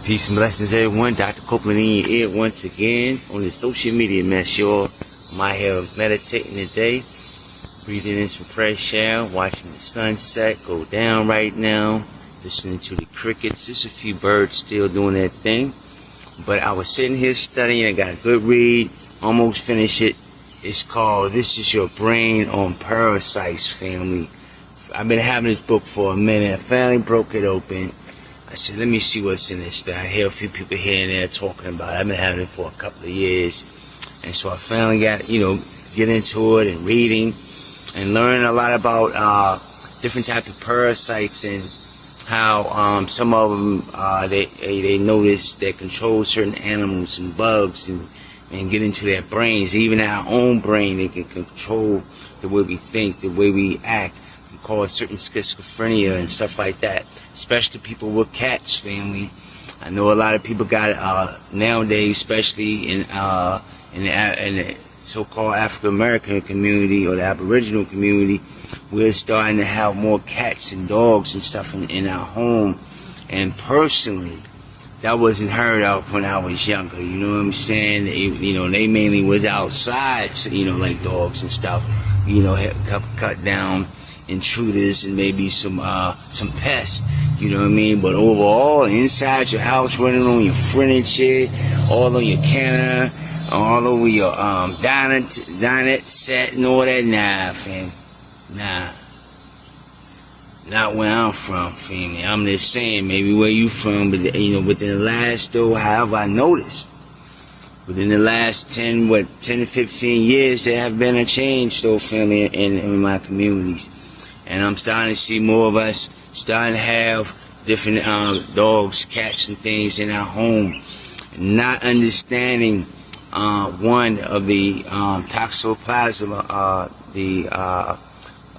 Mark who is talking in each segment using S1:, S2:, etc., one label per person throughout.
S1: Peace and blessings, everyone. Dr. Copeland in your ear once again on the social media mess, y'all. I'm out here meditating today, breathing in some fresh air, watching the sunset go down right now, listening to the crickets. There's a few birds still doing their thing. But I was sitting here studying. I got a good read, almost finished it. It's called This Is Your Brain on Parasites, family. I've been having this book for a minute. I finally broke it open. I said, let me see what's in this thing. I hear a few people here and there talking about it. I've been having it for a couple of years. And so I finally got, get into it and reading and learning a lot about different types of parasites and how some of them, they notice they control certain animals and bugs and get into their brains. Even our own brain, they can control the way we think, the way we act, and cause certain schizophrenia and stuff like that. Especially people with cats, family. I know a lot of people got it nowadays, especially in the so-called African American community or the Aboriginal community. We're starting to have more cats and dogs and stuff in our home. And personally, that wasn't heard of when I was younger. You know what I'm saying? They mainly was outside, like dogs and stuff. Cut down intruders and maybe some pests. You know what I mean? But overall, inside your house, running on your furniture, all on your counter, all over your dinette set and all that. Nah, fam. Nah. Not where I'm from, family. I'm just saying, maybe where you from, but within the last, however I noticed, within the last 10 to 15 years, there have been a change, though, family, in my communities. And I'm starting to see more of us starting to have different dogs, cats, and things in our home. Not understanding one of the toxoplasma,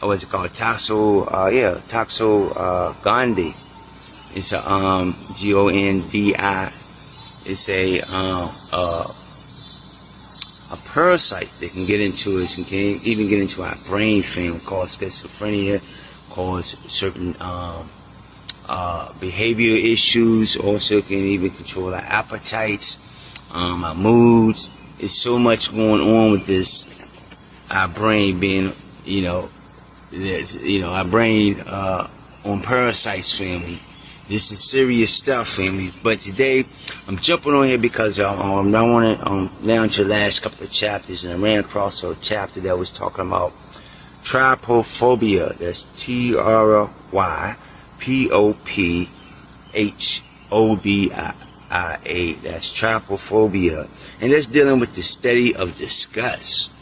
S1: what's it called? Toxogandi. It's a Gondi. It's a parasite that can get into us and can even get into our brain, fam, cause schizophrenia, cause certain behavior issues. Also can even control our appetites, our moods. It's so much going on with this, our brain being, our brain on parasites, family. This is serious stuff, family. But today, I'm jumping on here because I want to down to the last couple of chapters, and I ran across a chapter that was talking about trypophobia. That's Trypophobia. That's trypophobia, and that's dealing with the study of disgust.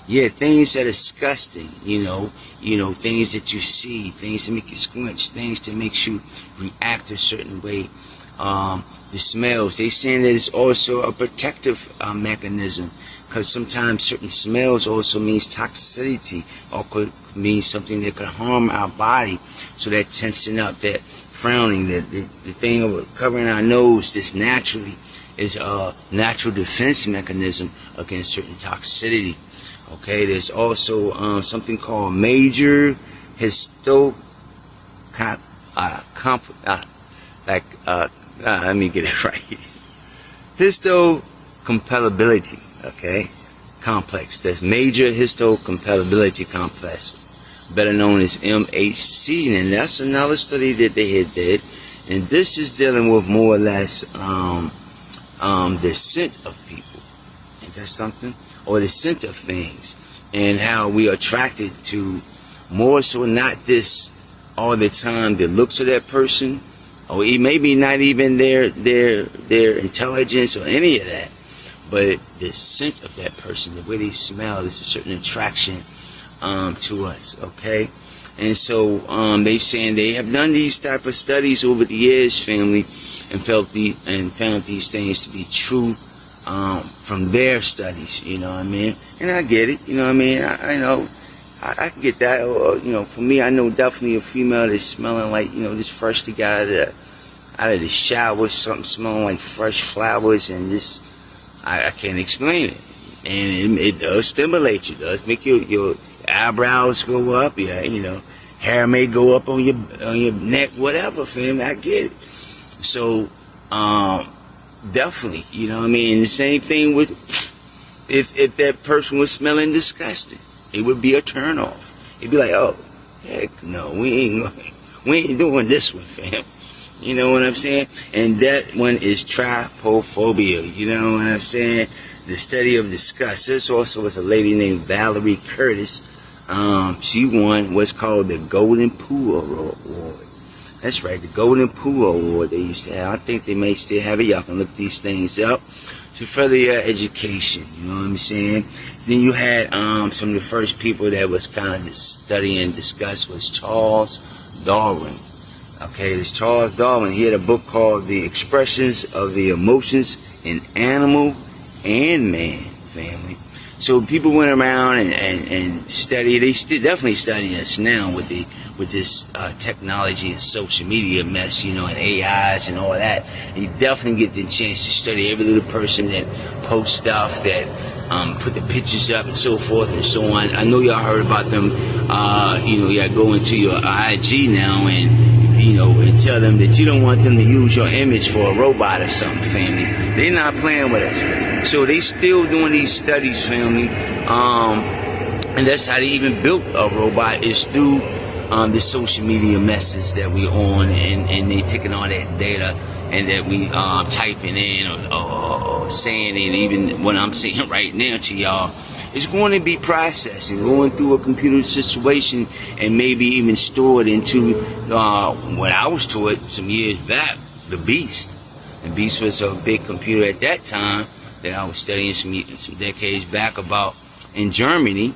S1: Yeah, things that are disgusting. Things that you see, things that make you squinch, things that makes you react a certain way. The smells, they saying that it's also a protective mechanism, because sometimes certain smells also means toxicity, or could mean something that could harm our body. So that tensing up, that frowning, the thing of covering our nose, this naturally is a natural defense mechanism against certain toxicity. Okay, there's also something called major let me get it right. Histocompatibility, okay, complex. That's major histocompatibility complex, better known as MHC, and that's another study that they had did. And this is dealing with more or less the scent of people. Ain't that something? Or the scent of things, and how we are attracted to more so not this all the time, the looks of that person, or maybe not even their intelligence or any of that, but the scent of that person, the way they smell, is a certain attraction to us. Okay, and so they saying they have done these type of studies over the years, family, and found these things to be true. From their studies, you know what I mean? And I get it, you know what I mean? I know, I can get that. For me, I know definitely a female that's smelling like, just freshly got out of the shower, something smelling like fresh flowers, and just, I can't explain it. And it does stimulate you, does make your eyebrows go up, hair may go up on your neck, whatever, fam. I get it. So definitely, you know what I mean? The same thing with if that person was smelling disgusting, it would be a turn off. It'd be like, oh, heck no, we ain't doing this one, fam. You know what I'm saying? And that one is trypophobia. You know what I'm saying? The study of disgust. This also was a lady named Valerie Curtis. She won what's called the Golden Pool Award. That's right, the Golden Pool Award they used to have. I think they may still have it. Y'all can look these things up to further your education. You know what I'm saying? Then you had some of the first people that was kind of studying disgust was Charles Darwin. Okay, it's Charles Darwin. He had a book called The Expressions of the Emotions in Animal and Man, family. So people went around and studied. They still definitely studying us now with this technology and social media mess, you know, and AIs and all that. And you definitely get the chance to study every little person that posts stuff, that put the pictures up and so forth and so on. I know y'all heard about them. You know, you gotta go into your IG now and, you know, and tell them that you don't want them to use your image for a robot or something, family. They're not playing with us. So they still doing these studies, family. And that's how they even built a robot, is through the social media messes that we on, and they taking all that data and that we typing in or saying, and even what I'm saying right now to y'all, it's going to be processed and going through a computer situation and maybe even stored into what I was taught some years back, the Beast. The Beast was a big computer at that time that I was studying some decades back about in Germany.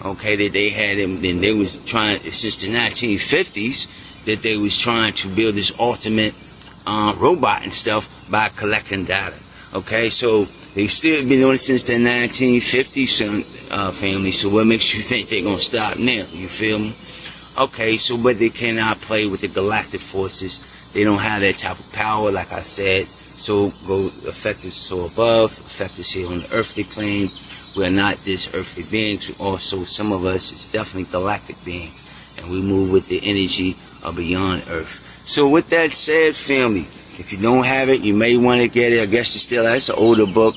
S1: Okay, that they had him, and they was trying since the 1950s that they was trying to build this ultimate robot and stuff by collecting data. Okay, so they still been doing it since the 1950s, family. So what makes you think they're gonna stop now? You feel me? Okay, so but they cannot play with the galactic forces. They don't have that type of power, like I said. So go affect us so above, affect us here on the earthly plane. We're not just earthly beings. Also, some of us is definitely galactic beings, and we move with the energy of beyond Earth. So with that said, family, if you don't have it, you may want to get it. I guess it's still, that's an older book.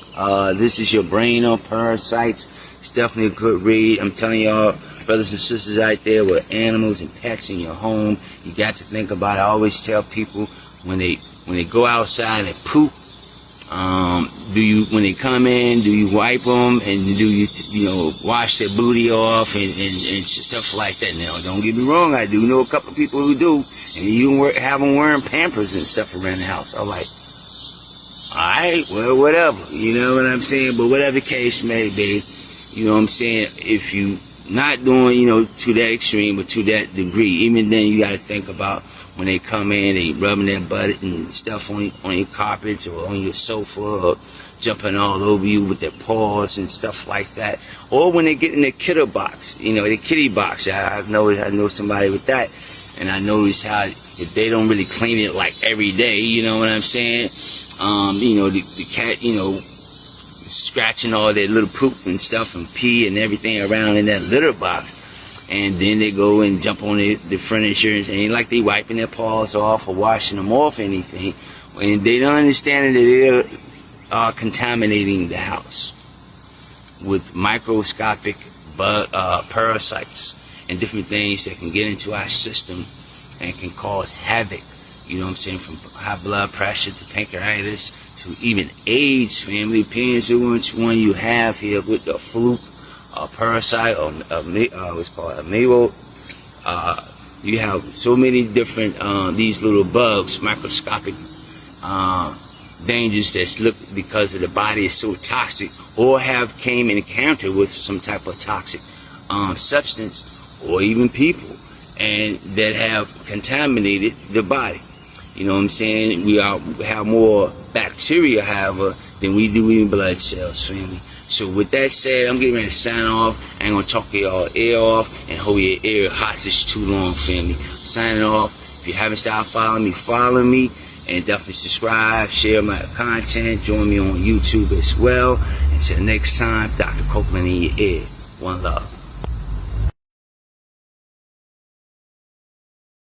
S1: This is Your Brain on Parasites. It's definitely a good read. I'm telling y'all, brothers and sisters out there with animals and pets in your home, you got to think about it. I always tell people when they go outside and poop, when they come in, do you wipe them, and do you wash their booty off and stuff like that? Now, don't get me wrong, I do know a couple of people who do, and you have them wearing Pampers and stuff around the house. I'm like, alright, well, whatever, you know what I'm saying? But whatever the case may be, you know what I'm saying, if you not doing, to that extreme, but to that degree, even then you got to think about when they come in, they rubbing their butt and stuff on your carpets or on your sofa, or jumping all over you with their paws and stuff like that. Or when they get in the kiddo box, the kitty box. I know somebody with that, and I noticed how if they don't really clean it like every day, you know what I'm saying? The cat, scratching all that little poop and stuff and pee and everything around in that litter box. And then they go and jump on the furniture, and ain't like they wiping their paws off or washing them off or anything. And they don't understand that they are contaminating the house with microscopic parasites and different things that can get into our system and can cause havoc. You know what I'm saying? From high blood pressure to pancreatitis to even AIDS, family. Depends on which one you have here with the fluke. A parasite, or what's called amoeba. You have so many different these little bugs, microscopic dangers that look because of the body is so toxic, or have came in encounter with some type of toxic substance, or even people, and that have contaminated the body. You know what I'm saying? We have more bacteria, however, than we do even blood cells, family. So with that said, I'm getting ready to sign off. I ain't gonna talk y'all ear off and hold your ear hostage too long, family. Signing off. If you haven't started following me, follow me, and definitely subscribe, share my content, join me on YouTube as well. Until next time, Doctah Copeland in your ear. One love.